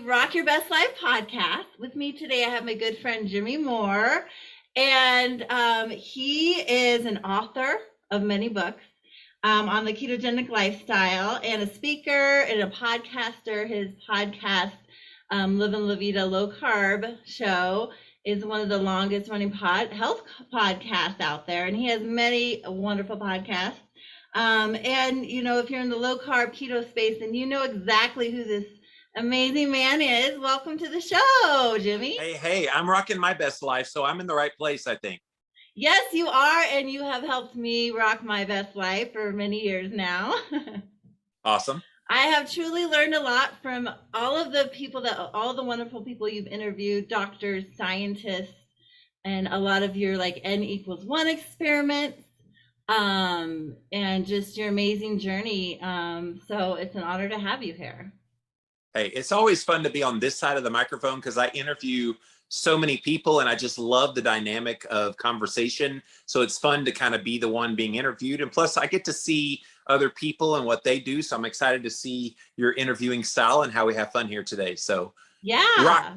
Rock Your Best Life podcast. With me today, I have my good friend Jimmy Moore, and he is an author of many books on the ketogenic lifestyle, and a speaker and a podcaster. His podcast, Livin' La Vida Low Carb Show, is one of the longest running health podcasts out there, and he has many wonderful podcasts. And you know, if you're in the low carb keto space, then you know exactly who this amazing man is. Welcome to the show, Jimmy. Hey, I'm rocking my best life, so I'm in the right place, I think. Yes, you are, and you have helped me rock my best life for many years now. Awesome. I have truly learned a lot from all the wonderful people you've interviewed, doctors, scientists, and a lot of your like N=1 experiments, and just your amazing journey. So it's an honor to have you here. Hey, it's always fun to be on this side of the microphone because I interview so many people and I just love the dynamic of conversation. So it's fun to kind of be the one being interviewed. And plus I get to see other people and what they do. So I'm excited to see your interviewing style and how we have fun here today. So yeah,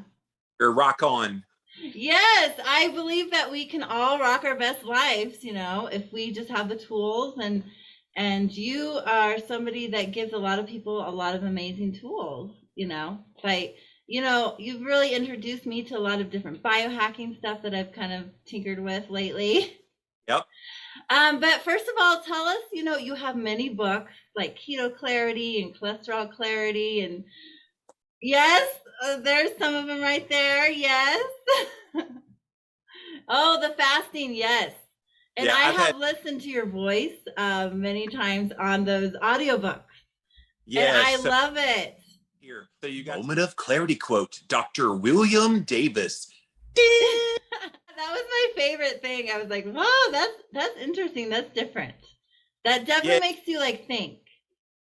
rock on. Yes, I believe that we can all rock our best lives, you know, if we just have the tools, and you are somebody that gives a lot of people a lot of amazing tools, you know. Like, you know, you've really introduced me to a lot of different biohacking stuff that I've kind of tinkered with lately. Yep. But first of all, tell us, you know, you have many books like Keto Clarity and Cholesterol Clarity, and yes, there's some of them right there. Yes. Oh, the fasting. Yes. And yeah, I have listened to your voice many times on those audiobooks. Yes. And I love it. Here, so you got moment of clarity quote, Dr. William Davis. That was my favorite thing. I was like, wow, that's interesting. That's different. That definitely makes you like think.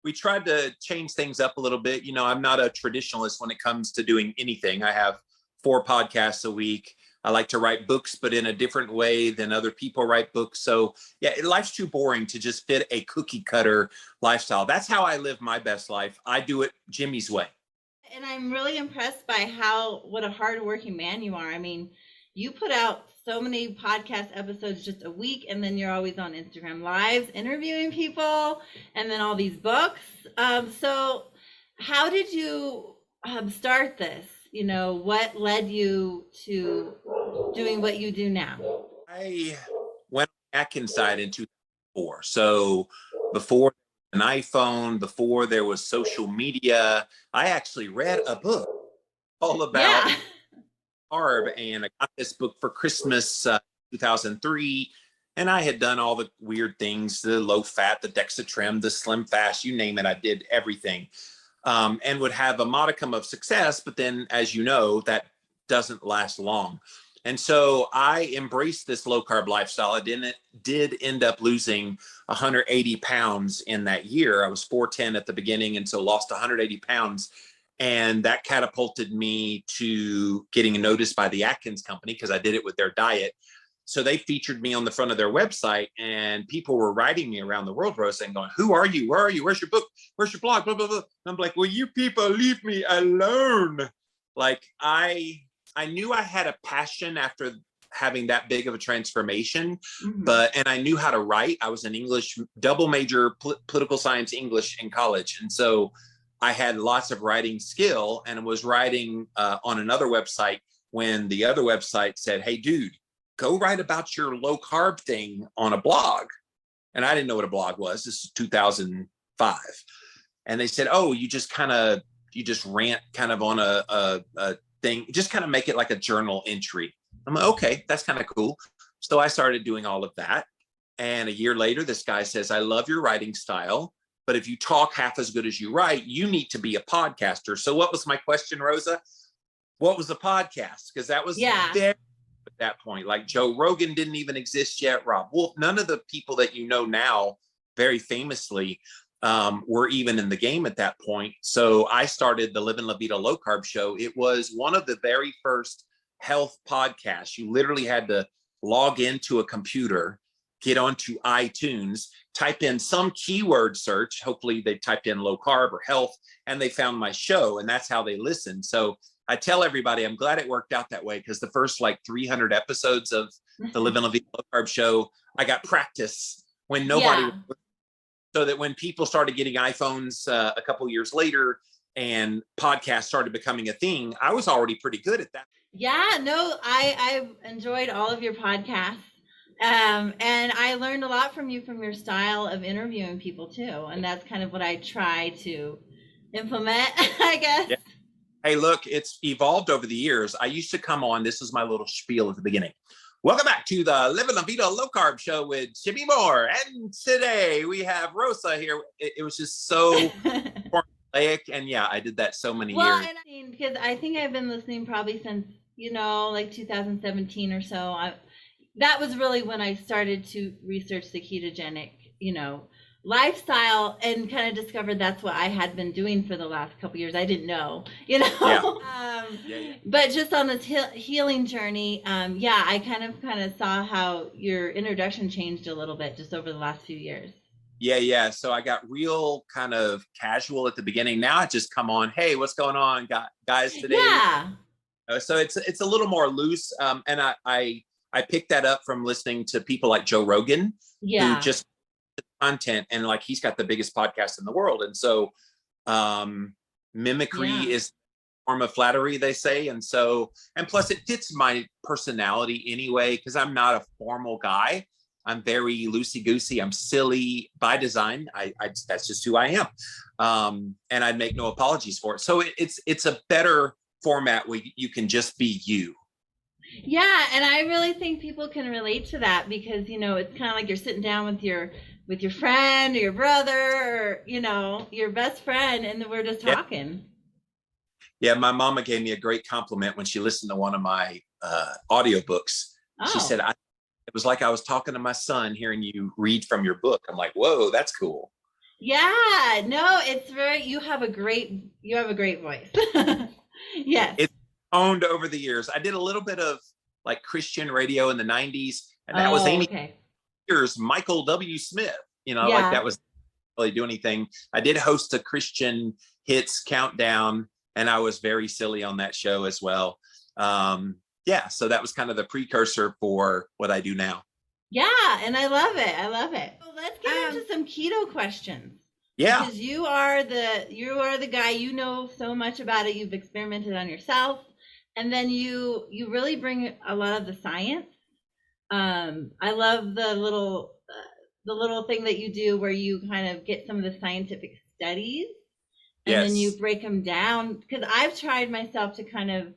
We tried to change things up a little bit. You know, I'm not a traditionalist when it comes to doing anything. I have 4 podcasts a week. I like to write books, but in a different way than other people write books. So yeah, life's too boring to just fit a cookie cutter lifestyle. That's how I live my best life. I do it Jimmy's way. And I'm really impressed by what a hardworking man you are. I mean, you put out so many podcast episodes just a week, and then you're always on Instagram Lives interviewing people, and then all these books. So how did you start this? You know, what led you to doing what you do now? I went back inside in 2004. So before an iPhone, before there was social media, I actually read a book all about carb, and I got this book for Christmas 2003, and I had done all the weird things, the low fat, the dexatrim, the slim fast, you name it, I did everything, and would have a modicum of success, but then as you know, that doesn't last long. And so I embraced this low carb lifestyle. I did end up losing 180 pounds in that year. I was 410 at the beginning, and so lost 180 pounds. And that catapulted me to getting noticed by the Atkins company because I did it with their diet. So they featured me on the front of their website, and people were writing me around the world, Rose, and going, who are you? Where are you? Where's your book? Where's your blog? Blah, blah, blah. And I'm like, well, you people leave me alone. Like I knew I had a passion after having that big of a transformation, and I knew how to write. I was an English double major, political science English in college. And so I had lots of writing skill, and was writing on another website when the other website said, hey, dude, go write about your low carb thing on a blog. And I didn't know what a blog was. This is 2005. And they said, oh, you just rant kind of on a thing, just kind of make it like a journal entry. I'm like, okay, that's kind of cool. So I started doing all of that. And a year later, this guy says, I love your writing style, but if you talk half as good as you write, you need to be a podcaster. So what was my question, Rosa? What was a podcast? Because that was there at that point. Like Joe Rogan didn't even exist yet. Rob Wolf, none of the people that you know now, very famously, were even in the game at that point. So I started the Livin' La Vida Low Carb Show. It was one of the very first health podcasts. You literally had to log into a computer get onto iTunes, type in some keyword search. Hopefully they typed in low carb or health, and they found my show, and that's how they listen. So I tell everybody, I'm glad it worked out that way, because the first like 300 episodes of the Livin' La Vida Low Carb show, I got practice when nobody was, so that when people started getting iPhones a couple years later and podcasts started becoming a thing, I was already pretty good at that. Yeah, no, I've enjoyed all of your podcasts. And I learned a lot from you, from your style of interviewing people too. And that's kind of what I try to implement, I guess. Yeah. Hey, look, it's evolved over the years. I used to come on, this is my little spiel at the beginning. Welcome back to the Livin' La Vida Low Carb Show with Jimmy Moore. And today we have Rosa here. It was just so formulaic. And yeah, I did that so many years. Well, and because I think I've been listening probably since, like 2017 or so. That was really when I started to research the ketogenic, lifestyle, and kind of discovered that's what I had been doing for the last couple years. I didn't know, But just on this healing journey, I kind of saw how your introduction changed a little bit just over the last few years. Yeah. So I got real kind of casual at the beginning. Now I just come on, hey, what's going on, guys, today? Yeah. So it's a little more loose, and I picked that up from listening to people like Joe Rogan, who just content, and like he's got the biggest podcast in the world. And so mimicry is a form of flattery, they say. And plus it fits my personality anyway, because I'm not a formal guy. I'm very loosey-goosey. I'm silly by design. I that's just who I am. And I'd make no apologies for it. So it's a better format where you can just be you. Yeah, and I really think people can relate to that, because it's kind of like you're sitting down with your friend or your brother, or your best friend, and we're just talking. Yeah, my mama gave me a great compliment when she listened to one of my audiobooks. She said, it was like I was talking to my son hearing you read from your book. I'm like, whoa, that's cool. Yeah, no, it's you have a great voice. Yes. It's owned over the years. I did a little bit of like Christian radio in the 90s, and that was Amy Spears, Michael W. Smith, like that was really do anything. I did host a Christian hits countdown, and I was very silly on that show as well. So that was kind of the precursor for what I do now. Yeah, and I love it. So let's get into some keto questions. Yeah. Because you are the guy, so much about it. You've experimented on yourself, and then you really bring a lot of the science. I love the little thing that you do where you kind of get some of the scientific studies, and then you break them down. Because I've tried myself to kind of,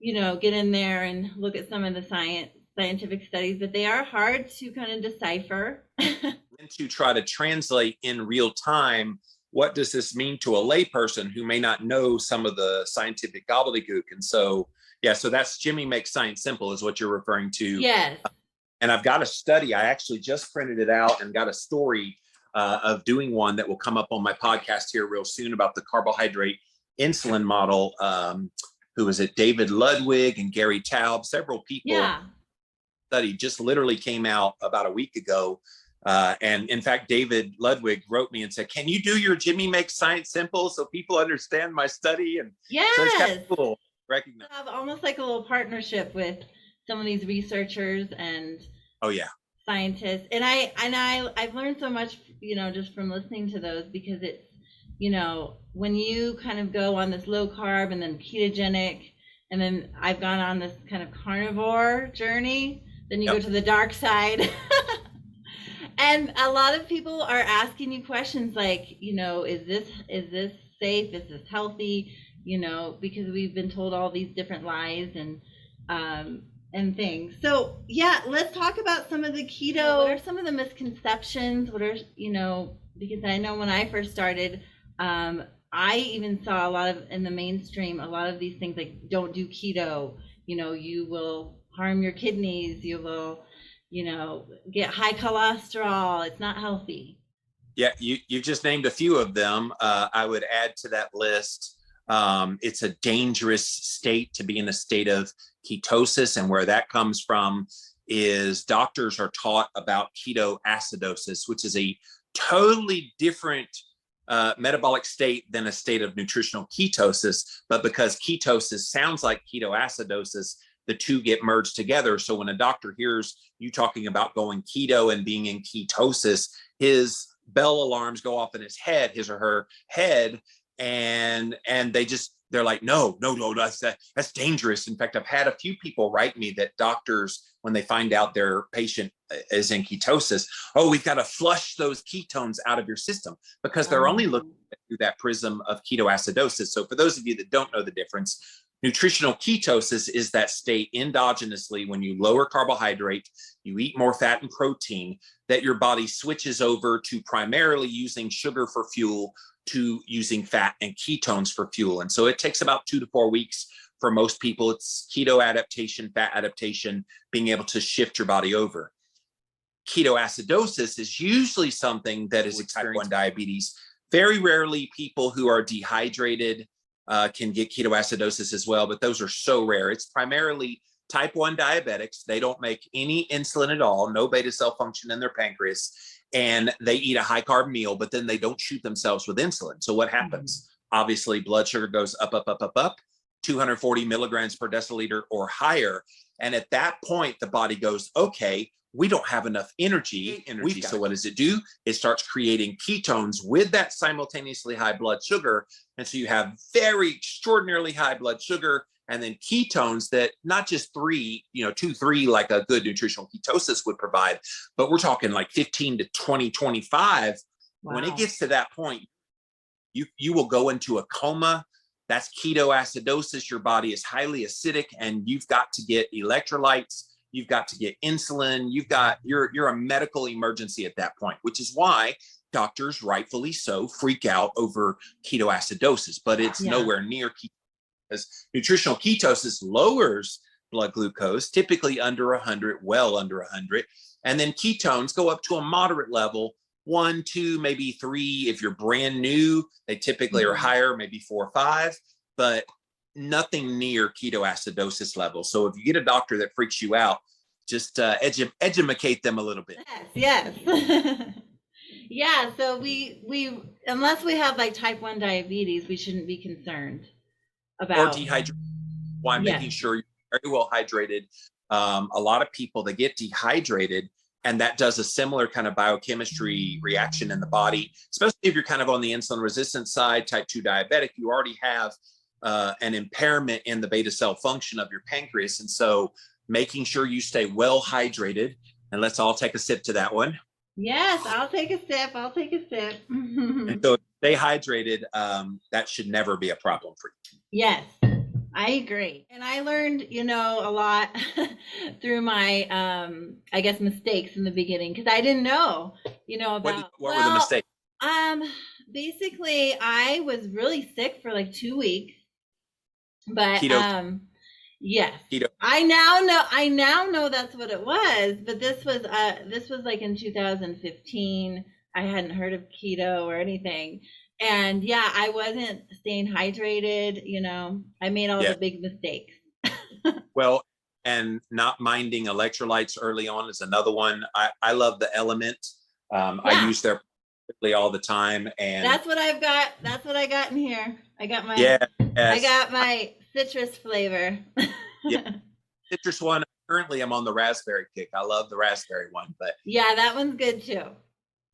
get in there and look at some of the scientific studies, but they are hard to kind of decipher. And to try to translate in real time, what does this mean to a layperson who may not know some of the scientific gobbledygook? And so that's Jimmy Makes Science Simple is what you're referring to. Yes. And I've got a study. I actually just printed it out and got a story of doing one that will come up on my podcast here real soon about the carbohydrate insulin model. Who was it? David Ludwig and Gary Taub, several people. Yeah. Study just literally came out about a week ago. And in fact, David Ludwig wrote me and said, can you do your Jimmy Makes Science Simple so people understand my study? And so it's kind of cool. Recognize. Have almost like a little partnership with some of these researchers and scientists. And I've learned so much, just from listening to those, because it's, when you kind of go on this low carb and then ketogenic, and then I've gone on this kind of carnivore journey, then you go to the dark side. And a lot of people are asking you questions like, is this safe? Is this healthy? Because we've been told all these different lies and things. So let's talk about some of the keto. What are some of the misconceptions? What are, because I know when I first started, I even saw a lot of, in the mainstream, a lot of these things like, don't do keto, you will harm your kidneys, you will, get high cholesterol, it's not healthy. Yeah, you just named a few of them. I would add to that list, it's a dangerous state to be in a state of ketosis, and where that comes from is doctors are taught about ketoacidosis, which is a totally different metabolic state than a state of nutritional ketosis. But because ketosis sounds like ketoacidosis, the two get merged together. So when a doctor hears you talking about going keto and being in ketosis, his bell alarms go off in his or her head, and they're like, no, that's dangerous. In fact, I've had a few people write me that doctors, when they find out their patient is in ketosis, oh, we've got to flush those ketones out of your system, because they're only looking through that prism of ketoacidosis. So for those of you that don't know the difference, nutritional ketosis is that state endogenously when you lower carbohydrate, you eat more fat and protein, that your body switches over to primarily using sugar for fuel to using fat and ketones for fuel. And so it takes about 2 to 4 weeks for most people. It's keto adaptation, fat adaptation, being able to shift your body over. Ketoacidosis is usually something that is type 1 diabetes. Very rarely people who are dehydrated can get ketoacidosis as well, but those are so rare. It's primarily type 1 diabetics. They don't make any insulin at all, no beta cell function in their pancreas, and they eat a high carb meal, but then they don't shoot themselves with insulin. So what happens? Obviously, blood sugar goes up, 240 milligrams per deciliter or higher. And at that point, the body goes, okay, we don't have enough energy. So what does it do? It starts creating ketones with that simultaneously high blood sugar. And so you have very extraordinarily high blood sugar, and then ketones that not just 2, 3, like a good nutritional ketosis would provide, but we're talking like 15 to 20, 25. Wow. When it gets to that point, you will go into a coma. That's ketoacidosis. Your body is highly acidic, and you've got to get electrolytes. You've got to get insulin. You're a medical emergency at that point, which is why doctors, rightfully so, freak out over ketoacidosis, but it's nowhere near ketosis. Because nutritional ketosis lowers blood glucose, typically under 100, well under 100. And then ketones go up to a moderate level, 1, 2, maybe 3. If you're brand new, they typically are higher, maybe 4 or 5, but nothing near ketoacidosis level. So if you get a doctor that freaks you out, just educate them a little bit. Yes. Yeah. So we unless we have like type 1 diabetes, we shouldn't be concerned about. Or dehydration. Why making sure you're very well hydrated. A lot of people, they get dehydrated, and that does a similar kind of biochemistry reaction in the body, especially if you're kind of on the insulin resistant side, type 2 diabetic. You already have an impairment in the beta cell function of your pancreas. And so making sure you stay well hydrated, and let's all take a sip to that one. Yes, I'll take a sip. And so stay hydrated. That should never be a problem for you. Yes, I agree. And I learned, a lot through my, I guess, mistakes in the beginning, because I didn't know, about. What were the mistakes? Basically, I was really sick for like 2 weeks, but yes, keto. I now know that's what it was. But this was like in 2015. I hadn't heard of keto or anything. And I wasn't staying hydrated. I made all the big mistakes. Well, and not minding electrolytes early on is another one. I love the Element. I use their all the time, and that's what I've got. That's what I got in here. I got my I got my citrus flavor. Citrus one. Currently, I'm on the raspberry kick. I love the raspberry one, but that one's good too.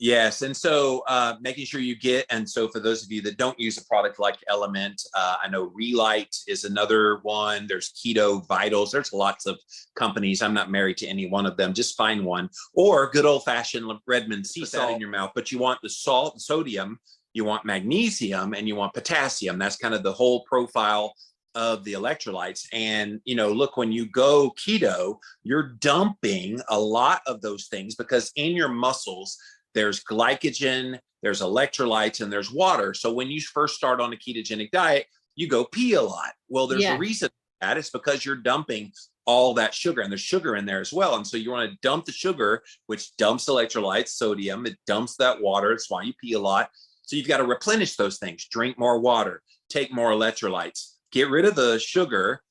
Yes. And so making sure you get, and so for those of you that don't use a product like Element, I know Relight is another one. There's Keto Vitals. There's lots of companies. I'm not married to any one of them. Just find one. Or good old fashioned Redmond sea salt in your mouth. But you want the salt and sodium, you want magnesium, and you want potassium. That's kind of the whole profile of the electrolytes. And, look, when you go keto, you're dumping a lot of those things, because in your muscles, there's glycogen, there's electrolytes, and there's water. So when you first start on a ketogenic diet, you go pee a lot. Well, there's a reason for that. It's because you're dumping all that sugar, and there's sugar in there as well. And so you want to dump the sugar, which dumps electrolytes, sodium, it dumps that water. It's why you pee a lot. So you've got to replenish those things. Drink more water, take more electrolytes, get rid of the sugar,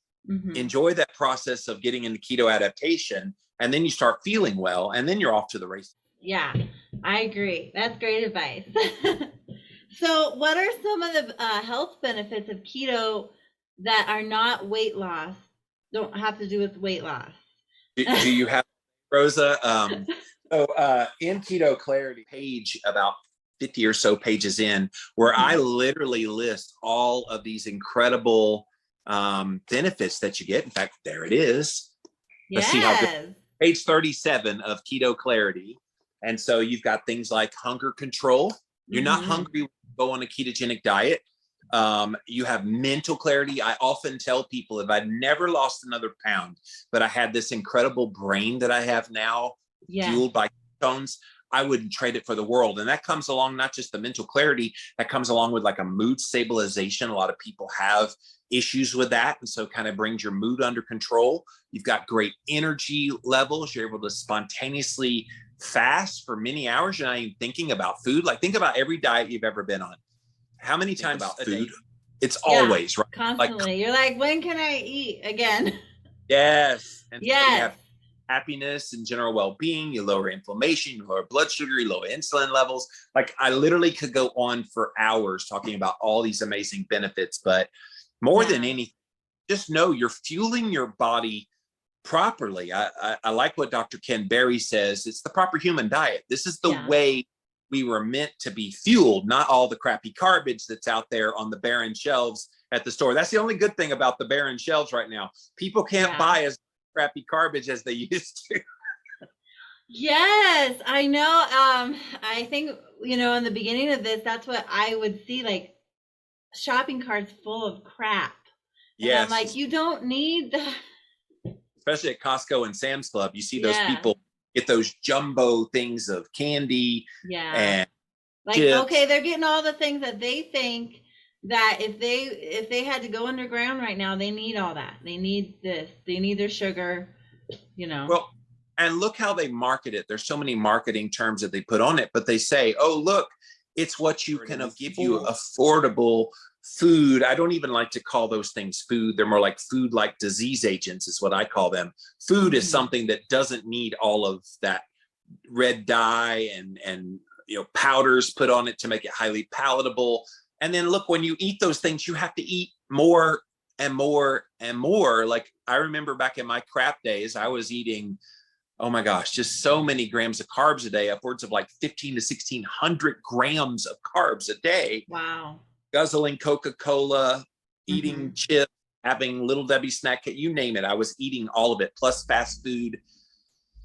enjoy that process of getting into keto adaptation, and then you start feeling well, and then you're off to the races. Yeah, I agree. That's great advice. So what are some of the health benefits of keto that are not weight loss, don't have to do with weight loss? Do you have, Rosa? In Keto Clarity page, about 50 or so pages in, where I literally list all of these incredible benefits that you get. In fact, there it is. Let's see how good. Page 37 of Keto Clarity. And so you've got things like hunger control. You're not hungry when you go on a ketogenic diet. You have mental clarity. I often tell people, if I'd never lost another pound, but I had this incredible brain that I have now, fueled by ketones, I wouldn't trade it for the world. And that comes along, not just the mental clarity, that comes along with like a mood stabilization. A lot of people have issues with that. And so it kind of brings your mood under control. You've got great energy levels. You're able to spontaneously fast for many hours. You're not even thinking about food. Like, think about every diet you've ever been on. How many times about food? It's always, right? Constantly. Like, you're like, when can I eat again? Yes. And so you have happiness and general well-being. You lower inflammation, you lower blood sugar, you lower insulin levels. Like, I literally could go on for hours talking about all these amazing benefits, but more than anything, just know you're fueling your body properly. I like what Dr. Ken Berry says. It's the proper human diet. This is the way we were meant to be fueled, not all the crappy garbage that's out there on the barren shelves at the store. That's the only good thing about the barren shelves right now. People can't buy as crappy garbage as they used to. Yes, I know. I think, in the beginning of this, that's what I would see, like shopping carts full of crap. And I'm like, you don't need that. Especially at Costco and Sam's Club, you see those people get those jumbo things of candy. And like, chips. Okay, they're getting all the things that they think that if they had to go underground right now, they need all that. They need this. They need their sugar, Well, and look how they market it. There's so many marketing terms that they put on it, but they say, oh, look, it's what you can give you affordable food. I don't even like to call those things food. They're more like food like disease agents is what I call them. Food is something that doesn't need all of that red dye and powders put on it to make it highly palatable. And then look, when you eat those things, you have to eat more and more and more. Like, I remember back in my crap days, I was eating, oh my gosh, just so many grams of carbs a day, upwards of like 15 to 1600 grams of carbs a day. Wow. Guzzling Coca-Cola, eating chips, having Little Debbie snack, you name it. I was eating all of it, plus fast food.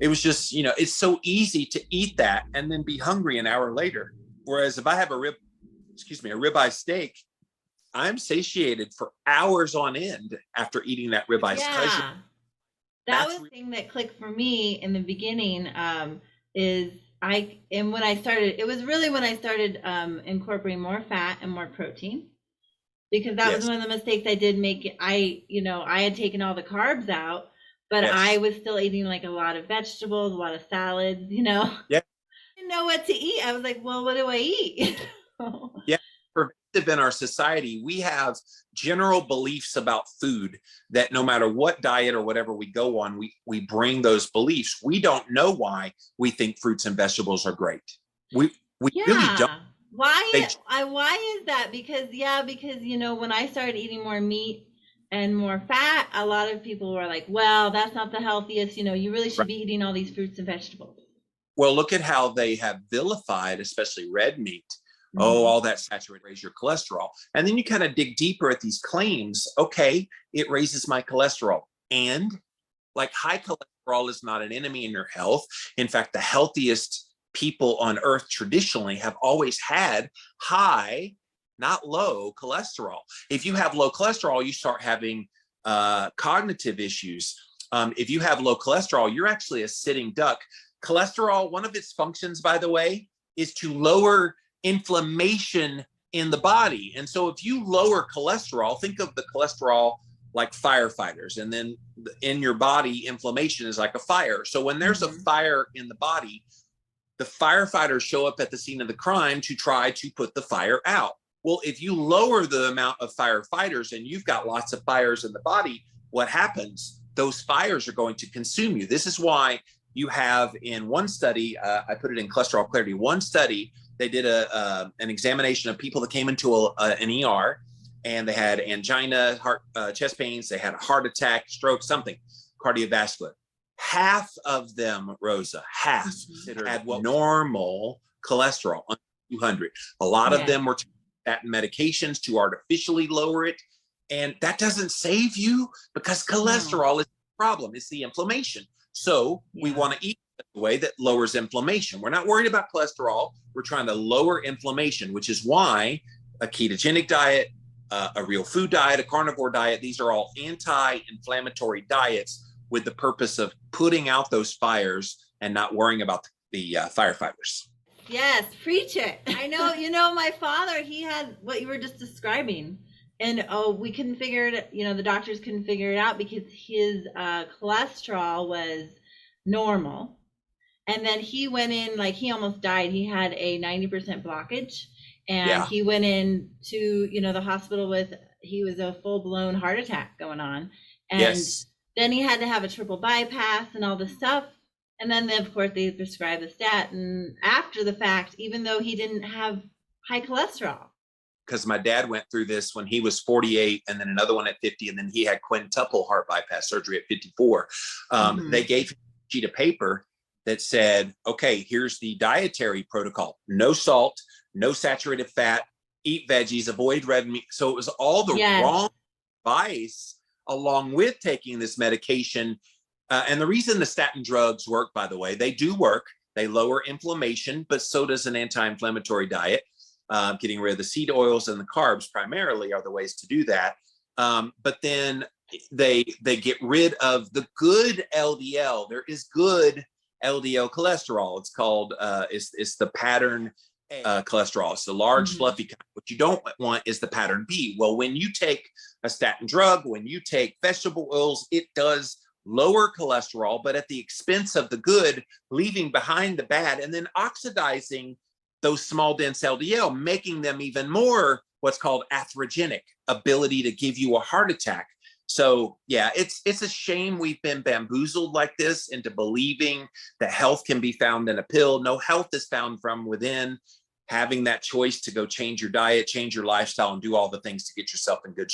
It was just, it's so easy to eat that and then be hungry an hour later. Whereas if I have a ribeye steak, I'm satiated for hours on end after eating that ribeye steak. That was the thing that clicked for me in the beginning. When I started, it was really when I started incorporating more fat and more protein, because that was one of the mistakes I did make. I had taken all the carbs out, but I was still eating like a lot of vegetables, a lot of salads, I didn't know what to eat. I was like, well, what do I eat? Pervasive in our society, we have general beliefs about food that no matter what diet or whatever we go on, we bring those beliefs. We don't know why we think fruits and vegetables are great. We really don't. Why is that? Because when I started eating more meat and more fat, a lot of people were like, well, that's not the healthiest, you really should be eating all these fruits and vegetables. Well, look at how they have vilified, especially red meat. Oh, all that saturated raise your cholesterol. And then you kind of dig deeper at these claims. Okay, it raises my cholesterol. And like, high cholesterol is not an enemy in your health. In fact, the healthiest people on earth traditionally have always had high, not low cholesterol. If you have low cholesterol, you start having cognitive issues. If you have low cholesterol, you're actually a sitting duck. Cholesterol, one of its functions, by the way, is to lower inflammation in the body. And so if you lower cholesterol, think of the cholesterol like firefighters, and then in your body, inflammation is like a fire. So when there's a fire in the body, the firefighters show up at the scene of the crime to try to put the fire out. Well, if you lower the amount of firefighters and you've got lots of fires in the body, what happens? Those fires are going to consume you. This is why you have in one study, I put it in Cholesterol Clarity, one study, they did an examination of people that came into an ER, and they had angina, chest pains, they had a heart attack, stroke, something, cardiovascular. Half of them, Rosa, half had what normal cholesterol, under 200. A lot of them were taking statin medications to artificially lower it. And that doesn't save you, because cholesterol is the problem. It's the inflammation. So we want to eat in a way that lowers inflammation. We're not worried about cholesterol. We're trying to lower inflammation, which is why a ketogenic diet, a real food diet, a carnivore diet, these are all anti-inflammatory diets with the purpose of putting out those fires and not worrying about the firefighters. Yes, preach it. I know, my father, he had what you were just describing. And we couldn't figure it, the doctors couldn't figure it out because his cholesterol was normal. And then he went in, like, he almost died. He had a 90% blockage. And he went in to, the hospital he was a full-blown heart attack going on. And then he had to have a triple bypass and all this stuff. And then, of course, they prescribed the statin after the fact, even though he didn't have high cholesterol. Because my dad went through this when he was 48, and then another one at 50, and then he had quintuple heart bypass surgery at 54. They gave him a sheet of paper that said, okay, here's the dietary protocol. No salt, no saturated fat, eat veggies, avoid red meat. So it was all the wrong advice along with taking this medication. And the reason the statin drugs work, by the way, they do work. They lower inflammation, but so does an anti-inflammatory diet. Getting rid of the seed oils and the carbs primarily are the ways to do that. But then they get rid of the good LDL. There is good LDL cholesterol. It's called, it's the pattern cholesterol. It's the large, fluffy kind. What you don't want is the pattern B. Well, when you take a statin drug, when you take vegetable oils, it does lower cholesterol, but at the expense of the good, leaving behind the bad, and then oxidizing those small, dense LDL, making them even more what's called atherogenic, ability to give you a heart attack. So yeah, it's a shame we've been bamboozled like this into believing that health can be found in a pill. No, health is found from within. Having that choice to go change your diet, change your lifestyle, and do all the things to get yourself in good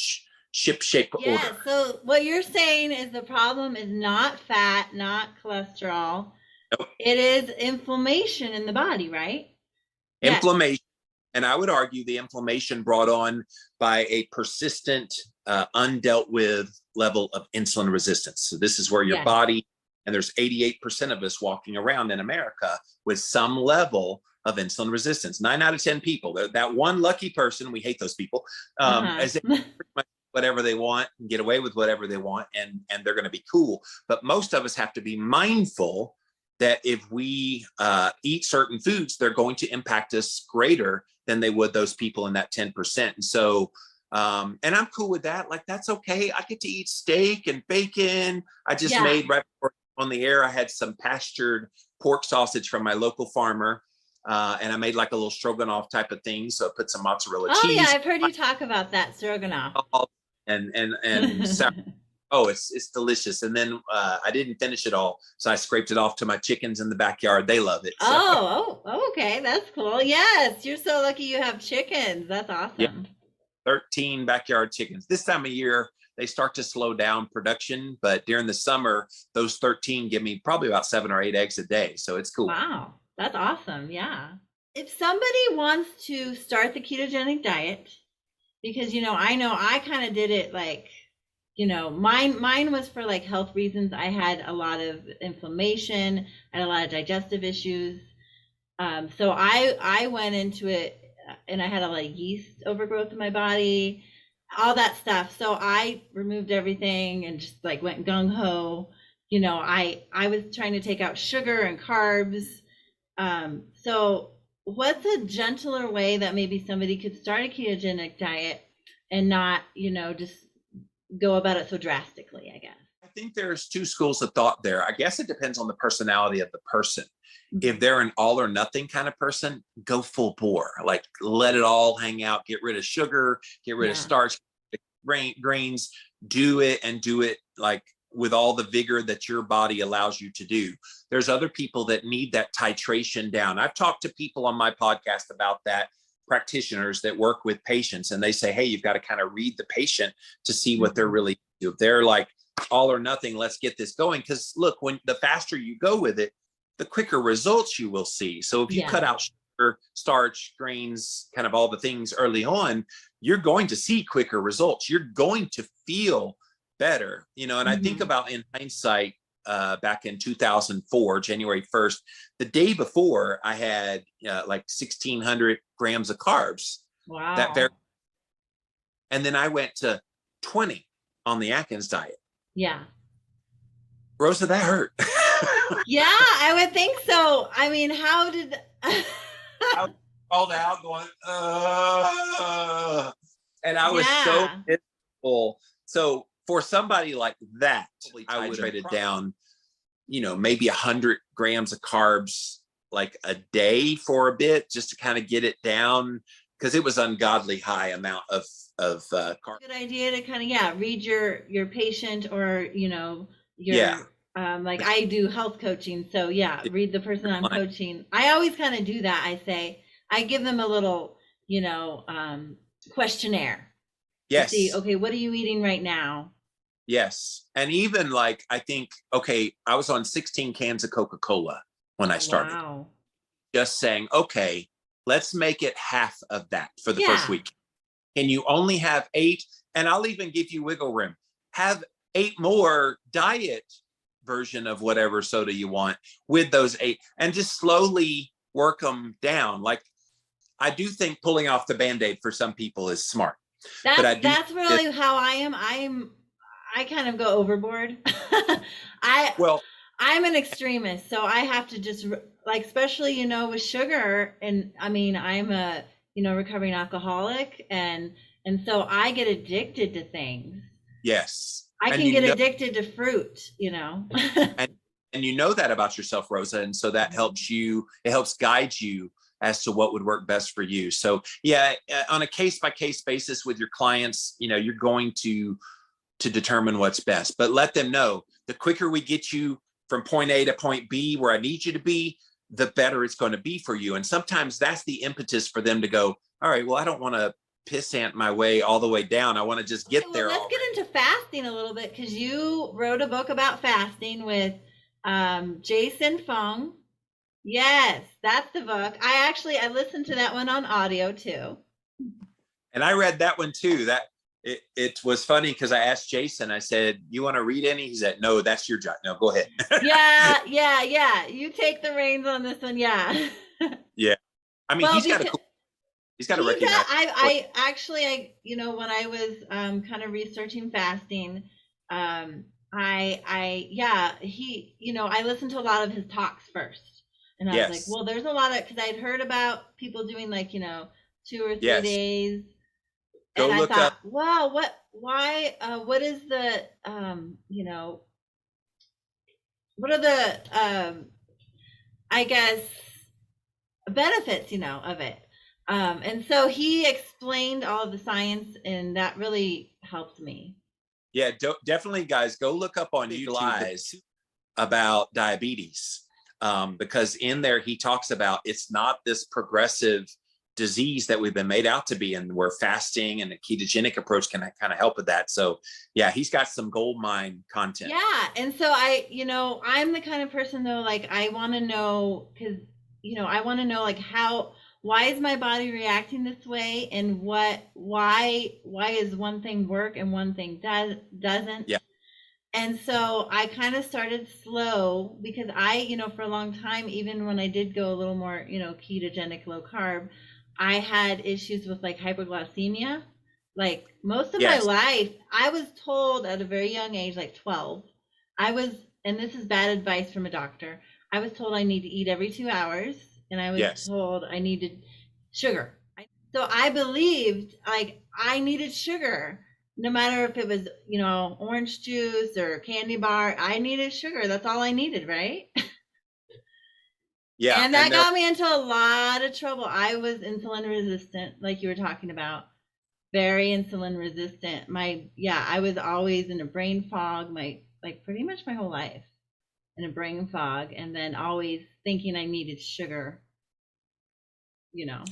shape order. Yeah, so what you're saying is the problem is not fat, not cholesterol. Nope. It is inflammation in the body, right? Inflammation. And I would argue the inflammation brought on by a persistent, undealt with level of insulin resistance. So this is where your body, and there's 88% of us walking around in America with some level of insulin resistance. 9 out of 10 people, that one lucky person, we hate those people, as they pretty much whatever they want and get away with whatever they want, and they're going to be cool. But most of us have to be mindful that if we eat certain foods, they're going to impact us greater than they would those people in that 10%. And so, and I'm cool with that. Like, that's okay. I get to eat steak and bacon. I just made right before on the air, I had some pastured pork sausage from my local farmer. And I made like a little stroganoff type of thing. So I put some mozzarella cheese. Oh yeah, I've heard you talk about that stroganoff. And oh, it's delicious. And then I didn't finish it all, so I scraped it off to my chickens in the backyard. They love it. So. Oh, okay, that's cool. Yes, you're so lucky you have chickens. That's awesome. Yeah. 13 backyard chickens. This time of year, they start to slow down production, but during the summer, those 13 give me probably about 7 or 8 eggs a day. So it's cool. Wow, that's awesome. Yeah. If somebody wants to start the ketogenic diet, because, I know I kind of did it like, mine was for like health reasons. I had a lot of inflammation, I had a lot of digestive issues. So I went into it and I had a lot of yeast overgrowth in my body, all that stuff. So I removed everything and just like went gung ho. I was trying to take out sugar and carbs. So what's a gentler way that maybe somebody could start a ketogenic diet and not, just go about it so drastically, I guess? I think there's 2 schools of thought there. I guess it depends on the personality of the person. If they're an all or nothing kind of person, go full bore, like let it all hang out, get rid of sugar, get rid of starch, grains, do it and do it like with all the vigor that your body allows you to do. There's other people that need that titration down. I've talked to people on my podcast about that, practitioners that work with patients, and they say, hey, you've got to kind of read the patient to see what they're really do. If they're like all or nothing, let's get this going. Because look, when the faster you go with it, the quicker results you will see. So if you cut out sugar, starch, grains, kind of all the things early on, you're going to see quicker results. You're going to feel better, and I think about in hindsight, back in 2004, January 1st, the day before, I had like 1,600 grams of carbs. Wow. And then I went to 20 on the Atkins diet. Yeah. Rosa, that hurt. Yeah, I would think so. I mean, how did I called out going, and I was so miserable. So for somebody like that, I would write it down, maybe 100 grams of carbs like a day for a bit, just to kind of get it down, because it was ungodly high amount of carbs. Good idea to kind of read your patient, or like I do health coaching, so read the person I'm coaching. I always kind of do that. I give them a little questionnaire. Yes. To see, okay, what are you eating right now? Yes. And even like, I think, okay, I was on 16 cans of Coca-Cola when I started. Wow. Just saying, okay, let's make it half of that for the first week. And you only have 8, and I'll even give you wiggle room. Have 8 more diet version of whatever soda you want with those 8, and just slowly work them down. Like, I do think pulling off the Band-Aid for some people is smart. That's really how I am. I kind of go overboard. I'm an extremist, so I have to just like, especially, with sugar. And I mean, I'm a, recovering alcoholic. And so I get addicted to things. Yes. I can get addicted to fruit, and you know that about yourself, Rosa. And so that helps you, it helps guide you as to what would work best for you. So on a case-by-case basis with your clients, you're going to determine what's best, but let them know the quicker we get you from point A to point B where I need you to be, the better it's going to be for you. And sometimes that's the impetus for them to go, all right, well, I don't want to pissant my way all the way down. I want to just get there. Let's get into fasting a little bit, because you wrote a book about fasting with Jason Fung. Yes, that's the book. I listened to that one on audio too. And I read that one too. It was funny because I asked Jason, I said, you want to read any? He said, no, that's your job. No, go ahead. Yeah. You take the reins on this one. Yeah. Yeah. I mean, he's got to recognize. I actually, when I was kind of researching fasting, I listened to a lot of his talks first. And I was like, well, there's a lot of, because I'd heard about people doing like, 2 or 3 days. And I thought, wow, what is the, what are the, I guess, benefits, of it. And so he explained all of the science, and that really helped me. Yeah, definitely, guys, go look up on YouTube about diabetes, because in there he talks about it's not this progressive disease that we've been made out to be, and where fasting and a ketogenic approach can kind of help with that. So he's got some gold mine content. And so I'm the kind of person though, like I want to know, because I want to know like why is my body reacting this way, and why is one thing work and one thing doesn't. And so I kind of started slow, because I for a long time, even when I did go a little more ketogenic, low carb, I had issues with like hypoglycemia. Like most of my life, I was told at a very young age, like 12, and this is bad advice from a doctor, I was told I need to eat every 2 hours, and I was told I needed sugar. So I believed like I needed sugar, no matter if it was, orange juice or candy bar, I needed sugar. That's all I needed, right? Yeah. And that got me into a lot of trouble. I was insulin resistant, like you were talking about. very insulin resistant. I was always in a brain fog, like pretty much my whole life in a brain fog, and then always thinking I needed sugar, you know.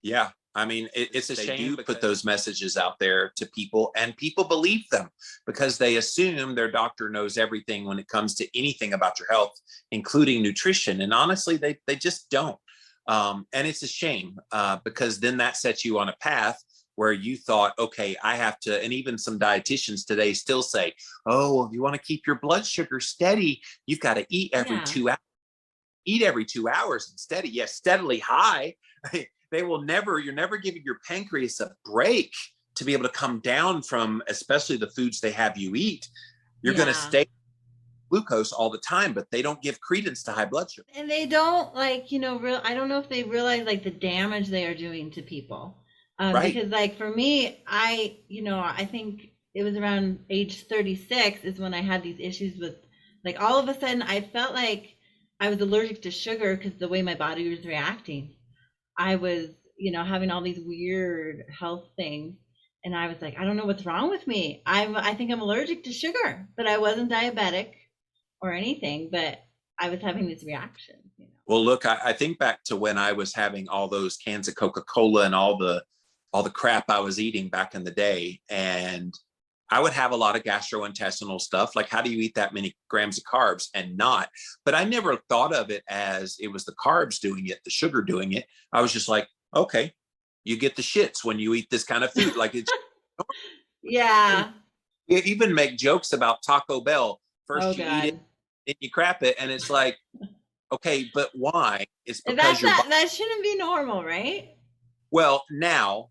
Yeah. I mean, it's a shame. They do put those messages out there to people, and people believe them because they assume their doctor knows everything when it comes to anything about your health, including nutrition. And honestly, they just don't. And it's a shame because then that sets you on a path where you thought, okay, I have to, and even some dietitians today still say, oh, well, if you want to keep your blood sugar steady, you've got to eat every 2 hours. Eat every 2 hours and steady. Yes, steadily high. You're never giving your pancreas a break to be able to come down from, especially the foods they have you eat. You're going to stay glucose all the time, but they don't give credence to high blood sugar. And they don't I don't know if they realize like the damage they are doing to people. Right. Because like for me, I think it was around age 36 is when I had these issues with, like, all of a sudden I felt like I was allergic to sugar because the way my body was reacting. I was, having all these weird health things. And I was like, I don't know what's wrong with me. I think I'm allergic to sugar, but I wasn't diabetic or anything, but I was having these reactions. Well, look, I think back to when I was having all those cans of Coca-Cola and all the crap I was eating back in the day. And I would have a lot of gastrointestinal stuff. Like, how do you eat that many grams of carbs and not? But I never thought of it as it was the carbs doing it, the sugar doing it. I was just like, okay, you get the shits when you eat this kind of food. Like, it's yeah. You even make jokes about Taco Bell. First eat it, then you crap it, and it's like, okay, but why? It's because that shouldn't be normal, right? Well, now,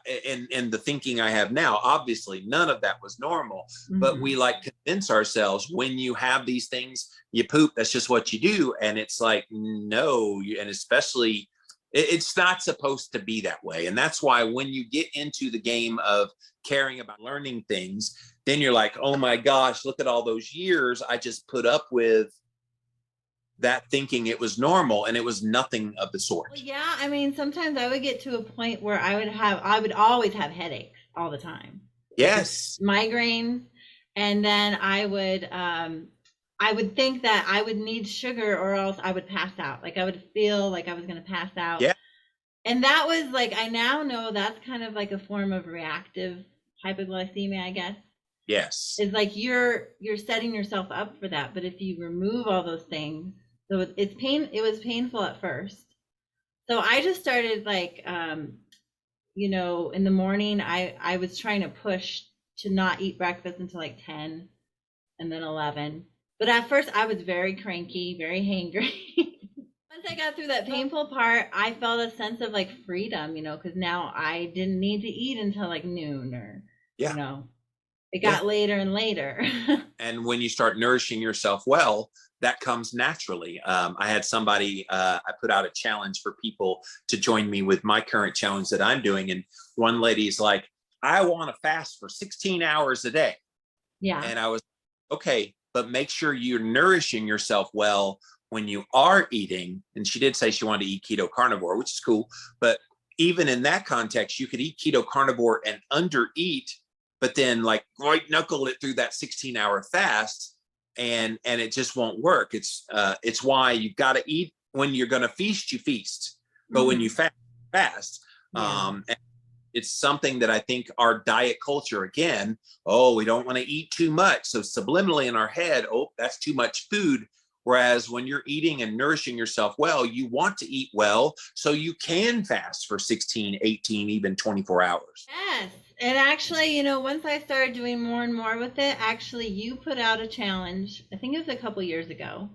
in the thinking I have now, obviously none of that was normal, but we like convince ourselves when you have these things, you poop, that's just what you do. And it's like, no, and especially it's not supposed to be that way. And that's why when you get into the game of caring about learning things, then you're like, oh my gosh, look at all those years I just put up with that thinking it was normal, and it was nothing of the sort. Well, yeah, I mean, sometimes I would get to a point where I would always have headaches all the time. Yes. Migraines. And then I would think that I would need sugar or else I would pass out. Like, I would feel like I was going to pass out. Yeah. And that was like, I now know that's kind of like a form of reactive hypoglycemia, I guess. Yes. It's like you're setting yourself up for that. But if you remove all those things, so it was painful at first. So I just started like, in the morning, I was trying to push to not eat breakfast until like 10 and then 11. But at first I was very cranky, very hangry. Once I got through that painful part, I felt a sense of like freedom, because now I didn't need to eat until like noon or, it got later and later. And when you start nourishing yourself well, that comes naturally. I had somebody, I put out a challenge for people to join me with my current challenge that I'm doing. And one lady's like, I want to fast for 16 hours a day. Yeah. And I was, okay, but make sure you're nourishing yourself well when you are eating. And she did say she wanted to eat keto carnivore, which is cool. But even in that context, you could eat keto carnivore and under eat, but then like white knuckle it through that 16-hour fast. And it just won't work. It's why you've got to eat when you're going to feast, you feast, but when you fast. And it's something that I think our diet culture, again, we don't want to eat too much. So subliminally in our head, that's too much food. Whereas when you're eating and nourishing yourself well, you want to eat well so you can fast for 16, 18, even 24 hours. Yes. And actually, once I started doing more and more with it, actually, you put out a challenge. I think it was a couple years ago.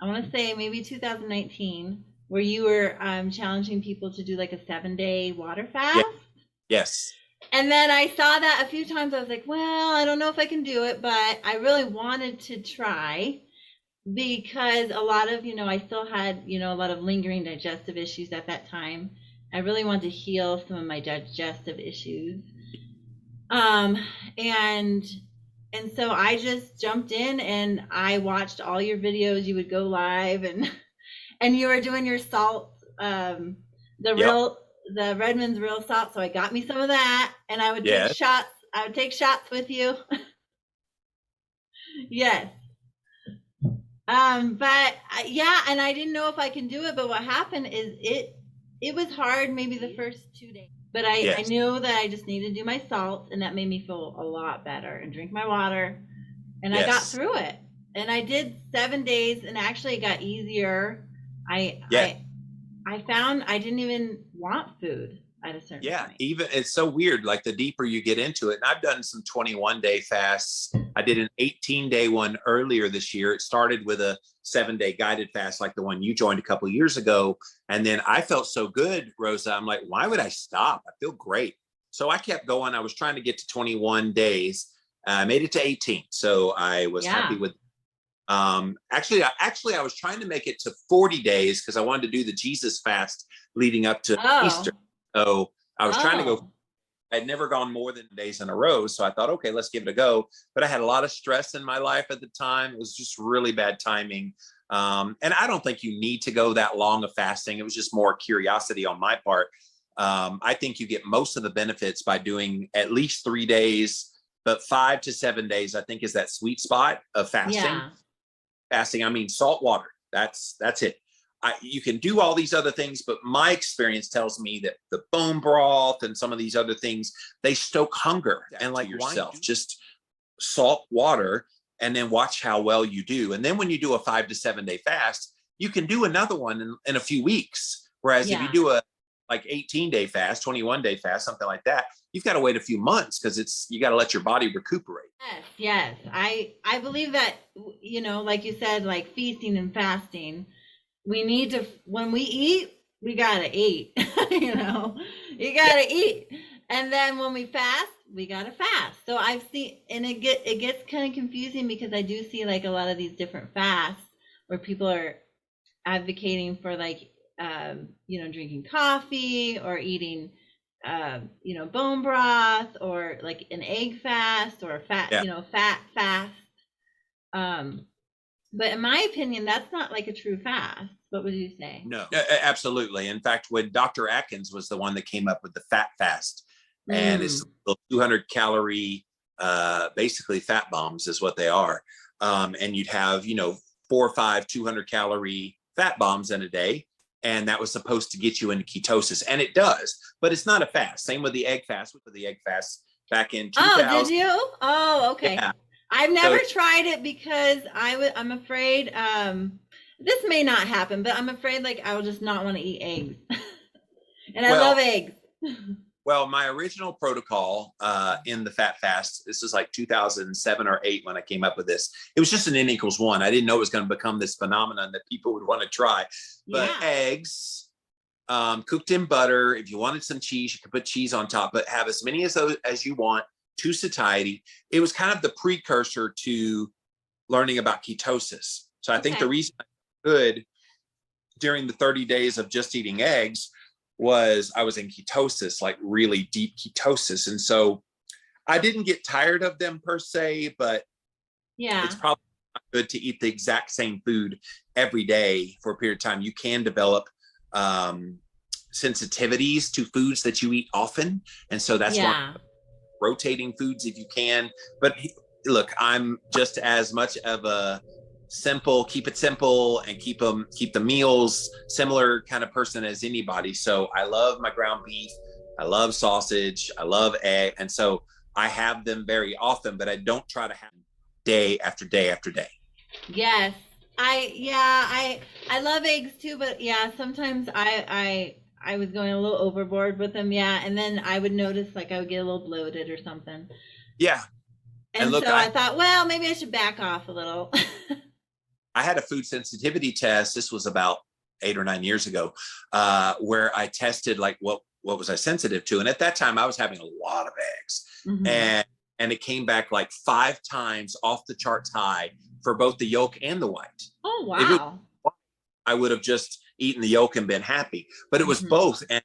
I want to say maybe 2019, where you were challenging people to do like a 7-day water fast. Yeah. Yes. And then I saw that a few times. I was like, well, I don't know if I can do it, but I really wanted to try because a lot of, I still had, a lot of lingering digestive issues at that time. I really wanted to heal some of my digestive issues. And so I just jumped in and I watched all your videos. You would go live and you were doing your salt, the the Redmond's real salt. So I got me some of that, and I would take Yeah. shots. I would take shots with you. Yes. But yeah, and I didn't know if I can do it, but what happened is it was hard maybe the first 2 days. But I Yes. knew that I just needed to do my salt, and that made me feel a lot better, and drink my water. And I got Yes. through it. And I did 7 days, and actually it got easier. Yeah. I found I didn't even want food at a certain Yeah, point. even it's so weird. Like the deeper you get into it, and I've done some 21-day fasts. I did an 18-day one earlier this year. It started with a 7-day guided fast, like the one you joined a couple of years ago. And then I felt so good, Rosa. I'm like, why would I stop? I feel great. So I kept going. I was trying to get to 21 days. I made it to 18. So I was happy with. Actually, I was trying to make it to 40 days because I wanted to do the Jesus fast leading up to Easter. So I was trying to go. I'd never gone more than days in a row. So I thought, okay, let's give it a go. But I had a lot of stress in my life at the time. It was just really bad timing. And I don't think you need to go that long of fasting. It was just more curiosity on my part. I think you get most of the benefits by doing at least 3 days, but 5 to 7 days, I think, is that sweet spot of fasting. Yeah. Fasting, I mean, salt water. That's it. You can do all these other things, but my experience tells me that the bone broth and some of these other things, they stoke hunger. And like yourself, just salt water and then watch how well you do. And then when you do a 5 to 7 day fast, you can do another one in a few weeks. Whereas if you do a like 18-day fast, 21-day fast, something like that, you've got to wait a few months because you got to let your body recuperate. Yes. I believe that, like you said, like feasting and fasting, we need to, when we eat, we gotta eat. You gotta eat. And then when we fast, we gotta fast. So I've seen, and it gets kind of confusing because I do see like a lot of these different fasts where people are advocating for like drinking coffee or eating bone broth, or like an egg fast, or a fat fast. But in my opinion, that's not like a true fast. What would you say? No, absolutely. In fact, when Dr. Atkins was the one that came up with the fat fast, and it's 200 calorie, basically fat bombs is what they are. And you'd have, 4 or 5 200 calorie fat bombs in a day. And that was supposed to get you into ketosis. And it does, but it's not a fast. Same with the egg fast. With the egg fast back in 2000. Oh, did you? Oh, okay. Yeah. I've never tried it because I'm afraid, this may not happen, but I'm afraid like I will just not want to eat eggs. And I love eggs. Well, my original protocol in the fat fast, this is like 2007 or 8 when I came up with this. It was just an N=1. I didn't know it was going to become this phenomenon that people would want to try. But eggs, cooked in butter. If you wanted some cheese, you could put cheese on top, but have as many as you want to satiety. It was kind of the precursor to learning about ketosis. So I think the reason I could during the 30 days of just eating eggs was I was in ketosis, like really deep ketosis. And so I didn't get tired of them per se, but it's probably not good to eat the exact same food every day for a period of time. You can develop sensitivities to foods that you eat often. And so that's why rotating foods if you can. But look, I'm just as much of a keep it simple and keep the meals similar kind of person as anybody. So I love my ground beef, I love sausage, I love egg, and so I have them very often, but I don't try to have them day after day after day. Yes, I love eggs too, but sometimes I was going a little overboard with them, and then I would notice like I would get a little bloated or something. Yeah. And look, so I thought, well, maybe I should back off a little. I had a food sensitivity test. This was about 8 or 9 years ago, where I tested like what was I sensitive to. And at that time I was having a lot of eggs, and it came back like 5 times off the charts high for both the yolk and the white. Oh, wow. I would have just eaten the yolk and been happy, but it was both. And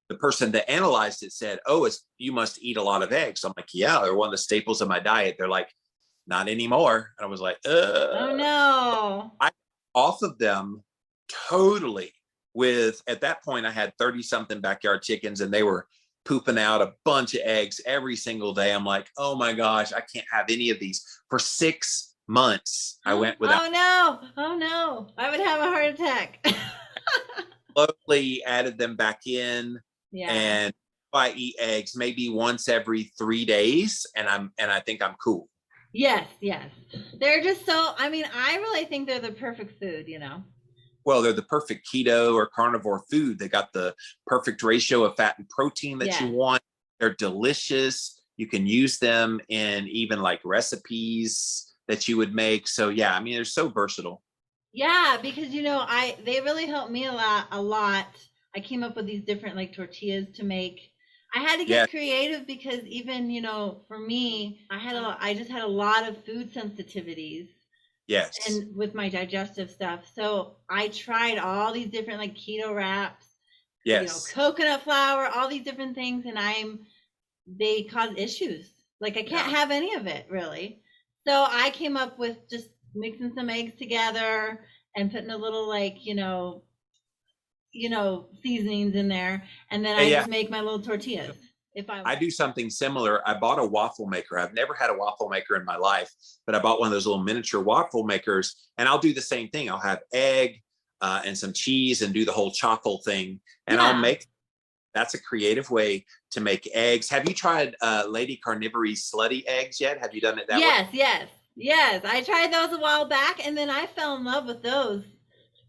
the person that analyzed it said, oh, you must eat a lot of eggs. I'm like, yeah, they're one of the staples of my diet. They're like, not anymore. And I was like, oh no. I off of them totally. at that point, I had 30 something backyard chickens and they were pooping out a bunch of eggs every single day. I'm like, oh my gosh, I can't have any of these. For 6 months, I went without. Oh no, I would have a heart attack. Slowly added them back in. Yeah. And I eat eggs maybe once every 3 days, and I think I'm cool. Yes. They're just so, I mean, I really think they're the perfect food, Well, they're the perfect keto or carnivore food. They got the perfect ratio of fat and protein that you want. They're delicious. You can use them in even like recipes that you would make. So yeah, I mean, they're so versatile. Yeah, because they really helped me a lot. I came up with these different like tortillas to make. I had to get creative because even, for me, I just had a lot of food sensitivities. Yes. And with my digestive stuff. So I tried all these different like keto wraps, coconut flour, all these different things. And they cause issues. Like I can't have any of it really. So I came up with just mixing some eggs together and putting a little like, seasonings in there. And then I just make my little tortillas. I do something similar. I bought a waffle maker. I've never had a waffle maker in my life, but I bought one of those little miniature waffle makers, and I'll do the same thing. I'll have egg and some cheese and do the whole chocolate thing. And that's a creative way to make eggs. Have you tried Lady Carnivory's slutty eggs yet? Have you done it that way? Yes. I tried those a while back, and then I fell in love with those.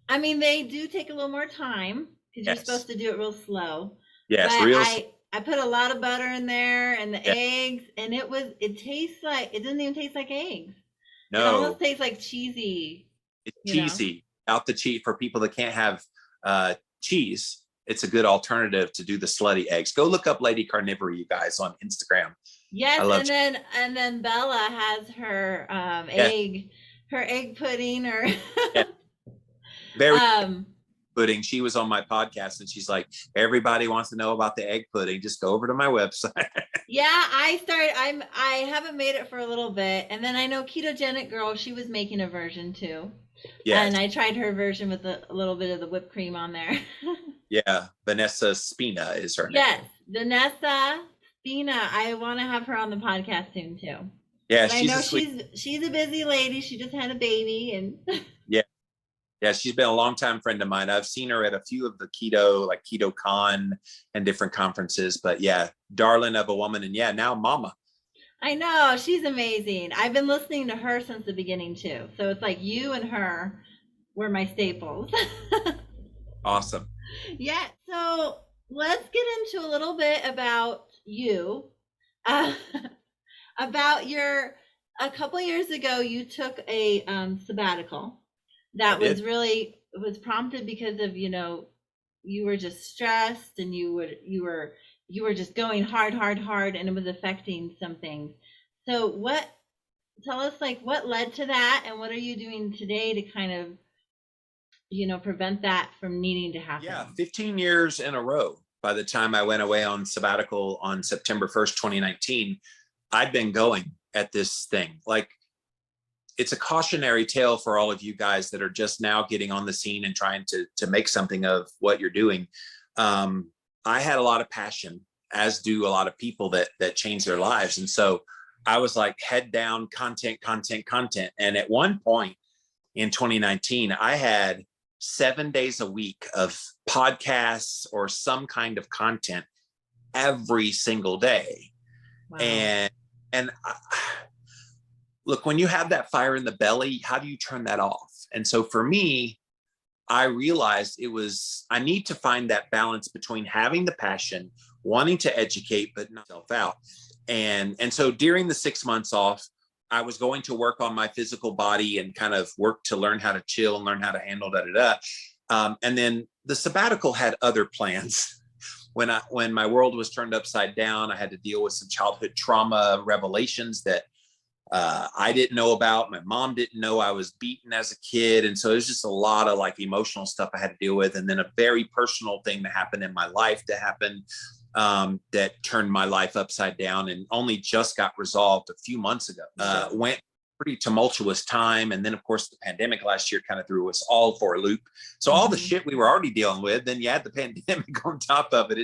I mean, they do take a little more time because you're supposed to do it real slow. Yes, I put a lot of butter in there and the eggs, and it doesn't even taste like eggs. No. It almost tastes like cheesy. It's cheesy. Out the cheese for people that can't have cheese. It's a good alternative to do the slutty eggs. Go look up Lady Carnivory, you guys, on Instagram. Yes, and then Bella has her egg pudding or very pudding. She was on my podcast and she's like, everybody wants to know about the egg pudding. Just go over to my website. I haven't made it for a little bit. And then I know Ketogenic Girl, she was making a version too. Yeah. And I tried her version with a little bit of the whipped cream on there. Yeah. Vanessa Spina is her name. Yes. Vanessa Spina. I want to have her on the podcast soon too. Yeah. I know she's a busy lady. She just had a baby and Yeah, she's been a longtime friend of mine. I've seen her at a few of the keto, like KetoCon and different conferences. But yeah, darling of a woman. And yeah, now mama. I know. She's amazing. I've been listening to her since the beginning too. So it's like you and her were my staples. Awesome. Yeah. So let's get into a little bit about you. About a couple years ago, you took a sabbatical. That was prompted because of, you were just stressed and you were just going hard, and it was affecting some things. So tell us like what led to that and what are you doing today to kind of, prevent that from needing to happen? Yeah, 15 years in a row. By the time I went away on sabbatical on September 1st, 2019, I'd been going at this thing. Like, it's a cautionary tale for all of you guys that are just now getting on the scene and trying to make something of what you're doing. I had a lot of passion, as do a lot of people that change their lives. And so I was like head down, content. And at one point in 2019, I had 7 days a week of podcasts or some kind of content every single day. Wow. And look, when you have that fire in the belly, how do you turn that off? And so for me, I realized I need to find that balance between having the passion, wanting to educate, but not self out. And so during the 6 months off, I was going to work on my physical body and kind of work to learn how to chill and learn how to handle and then the sabbatical had other plans. When my world was turned upside down, I had to deal with some childhood trauma revelations that I didn't know about. My mom didn't know I was beaten as a kid. And so it was just a lot of like emotional stuff I had to deal with. And then a very personal thing that happened in my life that turned my life upside down and only just got resolved a few months ago. Went pretty tumultuous time. And then of course the pandemic last year kind of threw us all for a loop. So all the shit we were already dealing with, then you add the pandemic on top of it,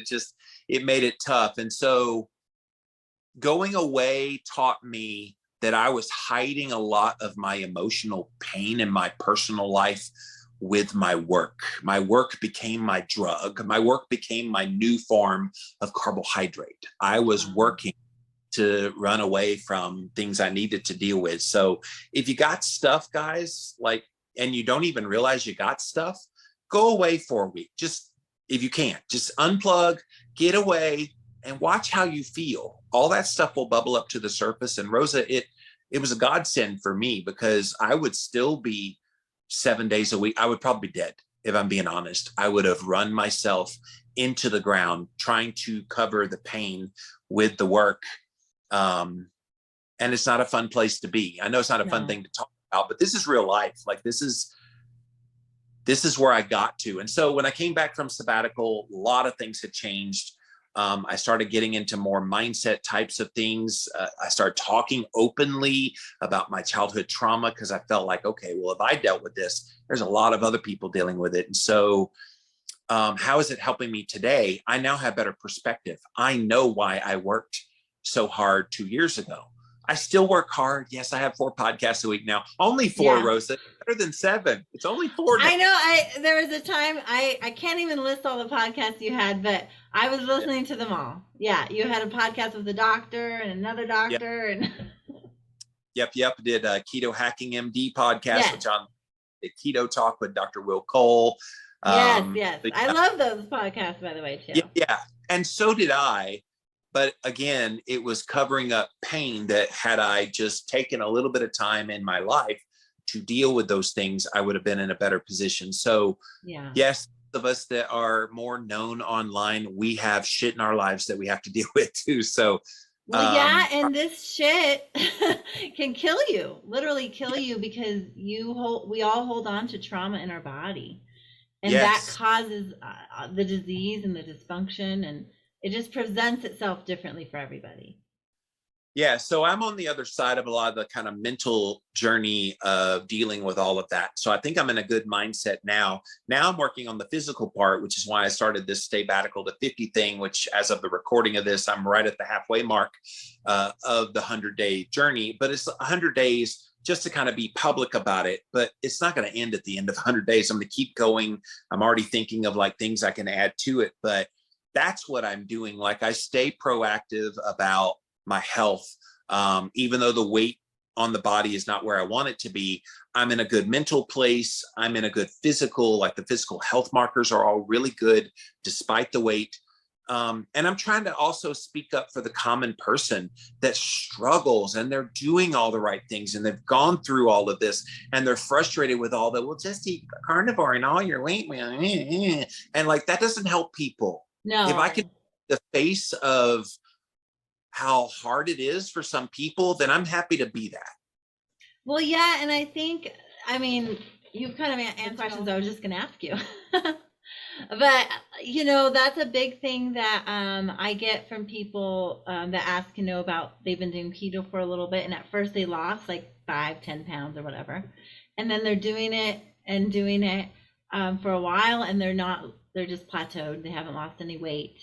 it made it tough. And so going away taught me that I was hiding a lot of my emotional pain in my personal life with my work. My work became my drug. My work became my new form of carbohydrate. I was working to run away from things I needed to deal with. So if you got stuff, guys, like, and you don't even realize you got stuff, go away for a week. Just, if you can, just unplug, get away, and watch how you feel. All that stuff will bubble up to the surface. And Rosa, it was a godsend for me, because I would still be 7 days a week. I would probably be dead, if I'm being honest. I would have run myself into the ground trying to cover the pain with the work. And it's not a fun place to be. I know it's not a fun thing to talk about, but this is real life. Like this is where I got to. And so when I came back from sabbatical, a lot of things had changed. I started getting into more mindset types of things. I started talking openly about my childhood trauma, because I felt like, okay, well, if I dealt with this, there's a lot of other people dealing with it. And so how is it helping me today? I now have better perspective. I know why I worked so hard 2 years ago. I still work hard. Yes, I have 4 podcasts a week now. Only 4, Rosa. Better than 7. It's only 4 now. I know. There was a time I can't even list all the podcasts you had, but I was listening to them all. Yeah, you had a podcast with a doctor and another doctor, and Yep. Did a Keto Hacking MD podcast, which on the Keto Talk with Dr. Will Cole. Yes. I love those podcasts, by the way, too. Yeah, and so did I. But again, it was covering up pain that had I just taken a little bit of time in my life to deal with those things, I would have been in a better position. So yes, of us that are more known online, we have shit in our lives that we have to deal with too. So and this shit can kill you, literally kill you, because we all hold on to trauma in our body, and that causes the disease and the dysfunction, and it just presents itself differently for everybody. Yeah. So I'm on the other side of a lot of the kind of mental journey of dealing with all of that. So I think I'm in a good mindset now. Now I'm working on the physical part, which is why I started this Sabbatical to 50 thing, which as of the recording of this, I'm right at the halfway mark of the 100-day journey. But it's 100 days just to kind of be public about it. But it's not going to end at the end of 100 days. I'm going to keep going. I'm already thinking of like things I can add to it. But that's what I'm doing. Like I stay proactive about my health. Even though the weight on the body is not where I want it to be, I'm in a good mental place. I'm in a good physical, like the physical health markers are all really good despite the weight. And I'm trying to also speak up for the common person that struggles, and they're doing all the right things and they've gone through all of this and they're frustrated with all that. Well, just eat carnivore and all your weight, and like that doesn't help people. No. If I could the face of how hard it is for some people, then I'm happy to be that. Well, yeah. And I think, I mean, you've kind of answered questions I was just going to ask you. But, you know, that's a big thing that I get from people that ask, you know, about they've been doing keto for a little bit. And at first they lost like 5-10 pounds or whatever. And then they're doing it for a while, and they're just plateaued. They haven't lost any weight.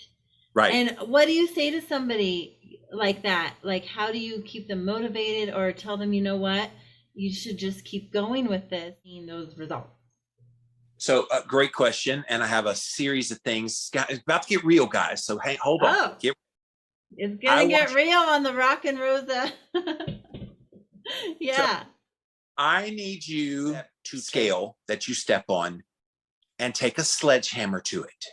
Right. And what do you say to somebody like that? Like, how do you keep them motivated, or tell them, you know what, you should just keep going with this, seeing those results? So great question. And I have a series of things. It's about to get real, guys. So hey, hold on. It's going to get real on the Rock and Rosa. So I need you to scale that you step on and take a sledgehammer to it,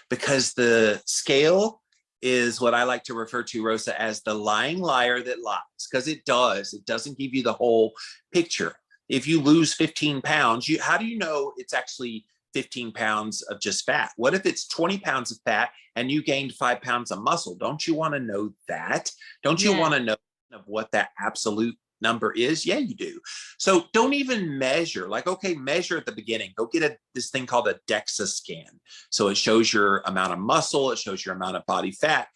because the scale is what I like to refer to, Rosa, as the lying liar that lies, because it doesn't give you the whole picture. If you lose 15 pounds, how do you know it's actually 15 pounds of just fat? What if it's 20 pounds of fat and you gained 5 pounds of muscle? Don't you want to know that? Don't you want to know of what that absolute number is? Yeah, you do. So don't even measure. Like, okay, measure at the beginning. Go get this thing called a DEXA scan. So it shows your amount of muscle, it shows your amount of body fat,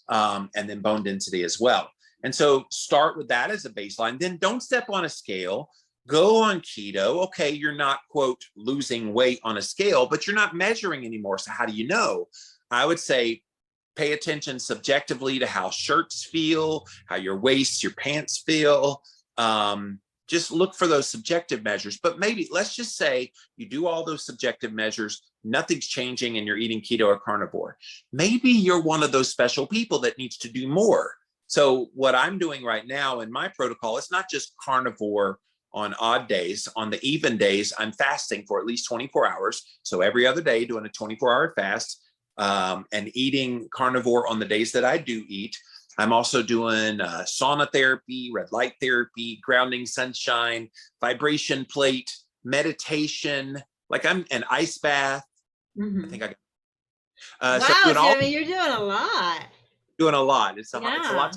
and then bone density as well. And so start with that as a baseline. Then don't step on a scale. Go on keto. Okay, you're not, quote, losing weight on a scale, but you're not measuring anymore. So how do you know? I would say pay attention subjectively to how shirts feel, how your waist, your pants feel. Just look for those subjective measures. But maybe let's just say you do all those subjective measures, nothing's changing, and you're eating keto or carnivore. Maybe you're one of those special people that needs to do more. So what I'm doing right now in my protocol, it's not just carnivore on odd days. On the even days, I'm fasting for at least 24 hours. So every other day doing a 24-hour fast, and eating carnivore on the days that I do eat. I'm also doing sauna therapy, red light therapy, grounding sunshine, vibration plate, meditation, like I'm an ice bath. Mm-hmm. I think I got wow, Jeremy, you're doing a lot. Doing a lot. It's a lot.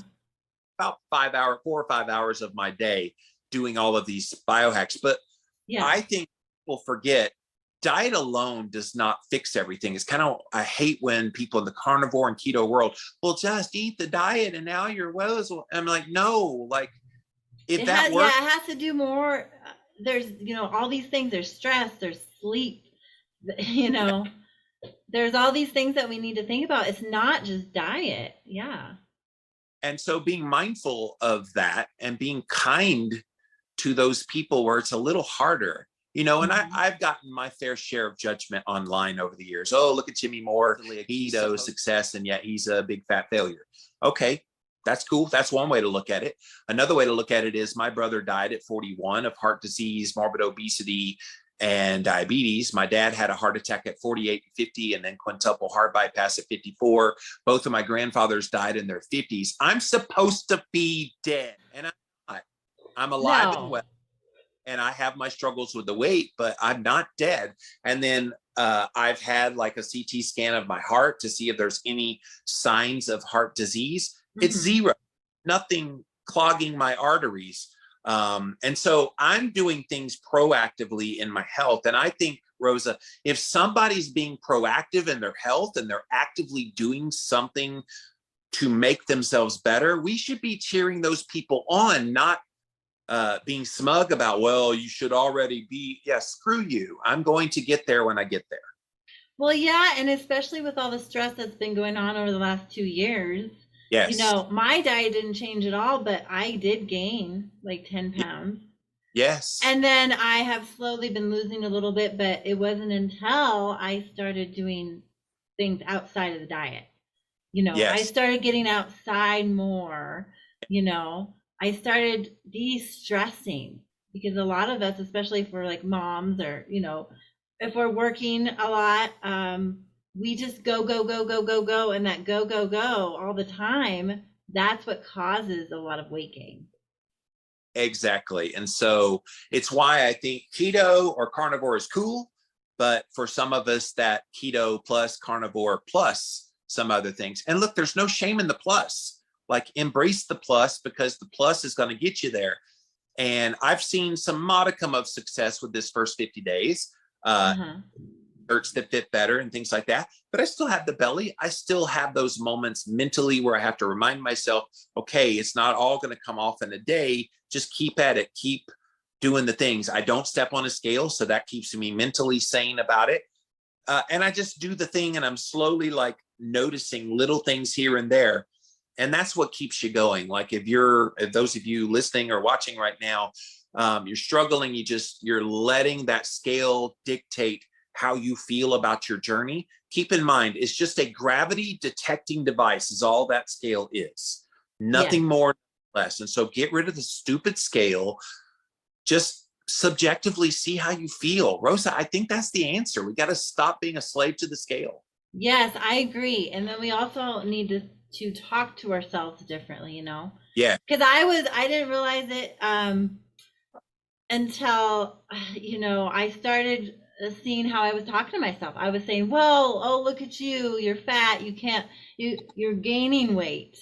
About 4 or 5 hours of my day doing all of these biohacks. But I think people forget diet alone does not fix everything. It's kind of, I hate when people in the carnivore and keto world, well, just eat the diet and now you're well. I'm like, no, like if it that has, works. Yeah, it has to do more. There's, all these things, there's stress, there's sleep, there's all these things that we need to think about. It's not just diet. Yeah. And so being mindful of that and being kind to those people where it's a little harder. And I've gotten my fair share of judgment online over the years. Oh, look at Jimmy Moore. He's a success, and yet he's a big fat failure. Okay, that's cool. That's one way to look at it. Another way to look at it is my brother died at 41 of heart disease, morbid obesity, and diabetes. My dad had a heart attack at 48 and 50, and then quintuple heart bypass at 54. Both of my grandfathers died in their 50s. I'm supposed to be dead, and I'm not. I'm alive and well. And I have my struggles with the weight, but I'm not dead. And then I've had like a CT scan of my heart to see if there's any signs of heart disease. Mm-hmm. It's zero, nothing clogging my arteries. And so I'm doing things proactively in my health. And I think, Rosa, if somebody's being proactive in their health and they're actively doing something to make themselves better, we should be cheering those people on, not being smug about, well, you should already be. Yeah, screw you. I'm going to get there when I get there. Well, yeah. And especially with all the stress that's been going on over the last 2 years. Yes. My diet didn't change at all, but I did gain like 10 pounds. Yes. And then I have slowly been losing a little bit, but it wasn't until I started doing things outside of the diet. Yes. I started getting outside more, I started de-stressing, because a lot of us, especially if we're like moms or, if we're working a lot, we just go. And that go all the time, that's what causes a lot of weight gain. Exactly. And so it's why I think keto or carnivore is cool. But for some of us, that keto plus carnivore plus some other things. And look, there's no shame in the plus. Like, embrace the plus, because the plus is going to get you there. And I've seen some modicum of success with this first 50 days, shirts that fit better and things like that. But I still have the belly. I still have those moments mentally where I have to remind myself, okay, it's not all going to come off in a day. Just keep at it. Keep doing the things. I don't step on a scale, so that keeps me mentally sane about it. And I just do the thing, and I'm slowly like noticing little things here and there. And that's what keeps you going. Like if those of you listening or watching right now, you're struggling, you're letting that scale dictate how you feel about your journey. Keep in mind, it's just a gravity detecting device is all that scale is. Nothing more, less. And so get rid of the stupid scale. Just subjectively see how you feel. Rosa, I think that's the answer. We got to stop being a slave to the scale. Yes, I agree. And then we also need to talk to ourselves differently, Yeah. Because I didn't realize it until, I started seeing how I was talking to myself. I was saying, well, oh, look at you, you're fat, you're gaining weight,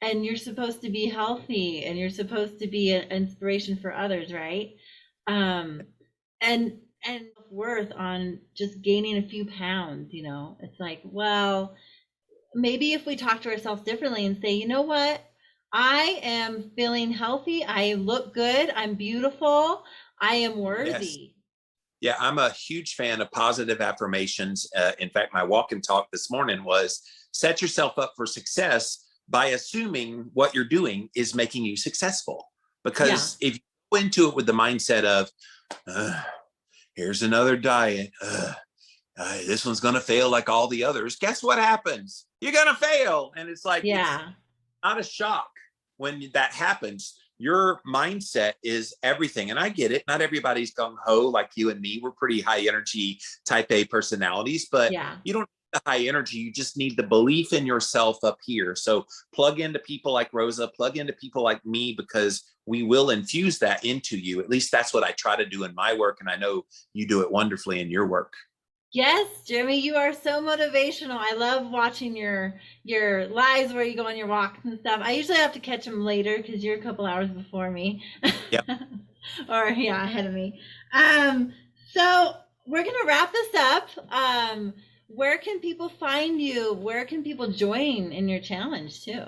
and you're supposed to be healthy, and you're supposed to be an inspiration for others, right? And worth on just gaining a few pounds, it's like, well, maybe if we talk to ourselves differently and say, you know what, I am feeling healthy. I look good. I'm beautiful. I am Yes. worthy. Yeah, I'm a huge fan of positive affirmations. In fact, my walk and talk this morning was set yourself up for success by assuming what you're doing is making you successful. Yeah. Because if you go into it with the mindset of, "Ugh, here's another diet, this one's going to fail like all the others," guess what happens? You're going to fail. And it's like, it's Yeah. not a shock when that happens. Your mindset is everything. And I get it. Not everybody's gung ho like you and me. We're pretty high energy type A personalities, but Yeah. you don't need the high energy. You just need the belief in yourself up here. So plug into people like Rosa, plug into people like me, because we will infuse that into you. At least that's what I try to do in my work. And I know you do it wonderfully in your work. Yes, Jimmy, you are so motivational. I love watching your lives where you go on your walks and stuff. I usually have to catch them later because you're a couple hours before me. Yep. Or yeah, ahead of me. Um, so we're gonna wrap this up. Where can people find you? Where can people join in your challenge too?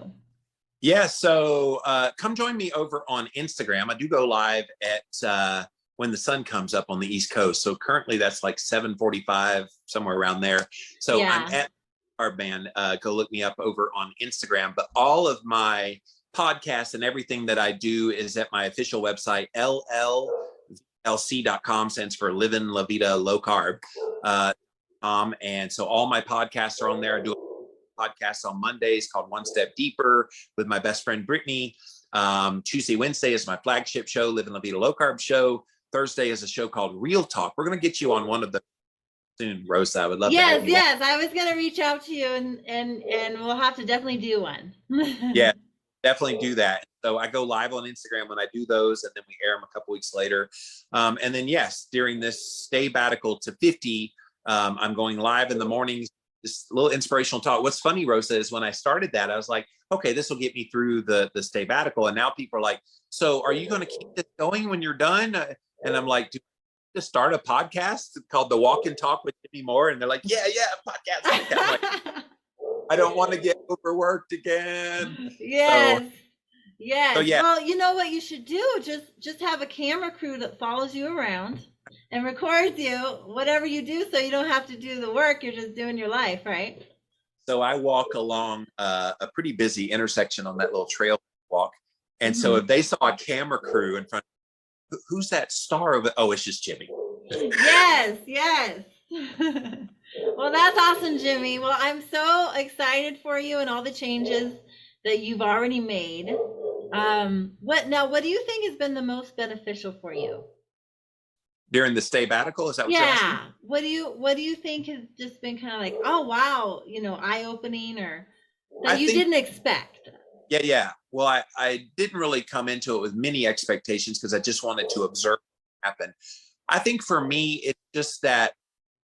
Yeah, so come join me over on Instagram. I do go live at when the sun comes up on the East Coast. So currently that's like 7:45, somewhere around there. So I'm Yeah. at Carb Man. Go look me up over on Instagram. But all of my podcasts and everything that I do is at my official website, llc.com, stands for Livin' La Vida Low Carb. And so all my podcasts are on there. I do podcast on Mondays called One Step Deeper with my best friend Brittany. Tuesday, Wednesday is my flagship show, Livin' La Vida Low Carb show. Thursday is a show called Real Talk. We're going to get you on one of the soon, Rosa. I would love to have you on. Yes. I was gonna reach out to you and we'll have to definitely do one. Yeah, definitely do that. So I go live on Instagram when I do those, and then we air them a couple weeks later. And then yes, during this Sabbatical to 50, I'm going live in the mornings. This little inspirational talk. What's funny, Rosa, is when I started that, I was like, okay, this will get me through the Sabbatical. And now people are like, so are you going to keep this going when you're done? And I'm like, do I just start a podcast called The Walk and Talk with Jimmy Moore? And they're like, yeah, podcast. I'm like, I don't want to get overworked again. Yes. So Yes. yeah. Well, you know what you should do? Just have a camera crew that follows you around and records you, whatever you do, so you don't have to do the work. You're just doing your life, right? So I walk along a pretty busy intersection on that little trail walk. And so Mhm. if they saw a camera crew in front, who's that star of it? Oh, it's just Jimmy. Yes. Well, that's awesome, Jimmy. Well, I'm so excited for you and all the changes that you've already made. What do you think has been the most beneficial for you? During the Sabbatical, is that what you're asking? Yeah. What do you think has just been kind of like, oh wow, eye-opening or I that you think, didn't expect? yeah. Well, I didn't really come into it with many expectations because I just wanted to observe what happened. I think for me, it's just that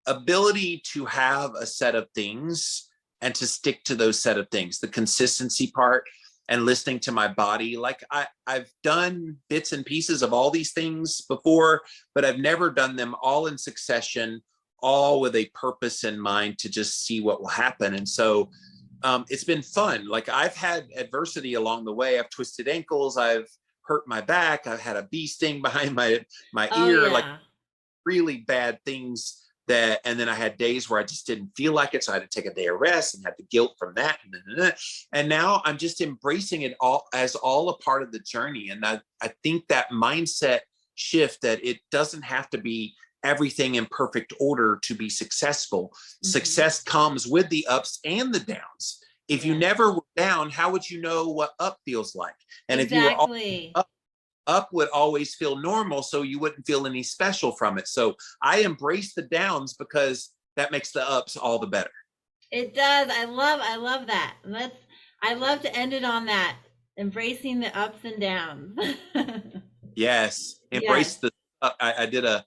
ability to have a set of things and to stick to those set of things, the consistency part and listening to my body. Like I've done bits and pieces of all these things before, but I've never done them all in succession, all with a purpose in mind to just see what will happen. And so it's been fun. Like I've had adversity along the way. I've twisted ankles. I've hurt my back. I've had a bee sting behind my Oh ear, like yeah. really bad things that, and then I had days where I just didn't feel like it. So I had to take a day of rest and had the guilt from that. And now I'm just embracing it all as all a part of the journey. And I think that mindset shift, that it doesn't have to be everything in perfect order to be successful. Mhm. Success comes with the ups and the downs. If you Yeah. never were down, how would you know what up feels like? And if you were all Exactly. up would always feel normal, so you wouldn't feel any special from it. So I embrace the downs because that makes the ups all the better. It does. I love that. I love to end it on that. Embracing the ups and downs. Yes, Yes. embrace the. I did a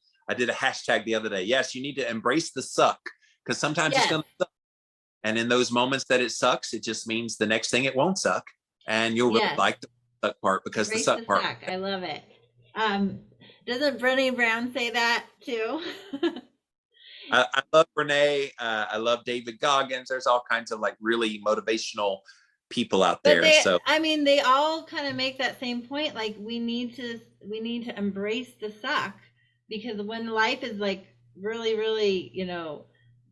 hashtag the other day. Yes, you need to embrace the suck, because sometimes it's Yes. going to suck, and in those moments that it sucks, it just means the next thing it won't suck, and you'll really Yes. like the suck part, because the Embrace the suck part. suck. I love it. Um, doesn't Brené Brown say that too? I love Renee. I love David Goggins. There's all kinds of like really motivational people out But there. So they all kind of make that same point. Like we need to embrace the suck, because when life is like really, really,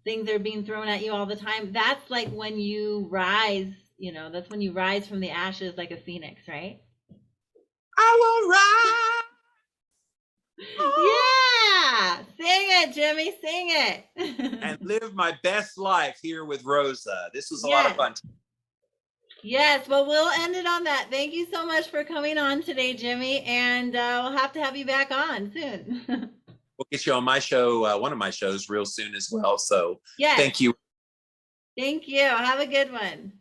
things are being thrown at you all the time, that's like when you rise, that's when you rise from the ashes like a phoenix, right? I will rise. Yeah. Sing it, Jimmy, sing it. And live my best life here with Rosa. This was a lot of Yes. fun. Yes, well, we'll end it on that. Thank you so much for coming on today, Jimmy, and we'll have to have you back on soon. We'll get you on my show, one of my shows real soon as well. So Yes. thank you. Thank you. Have a good one.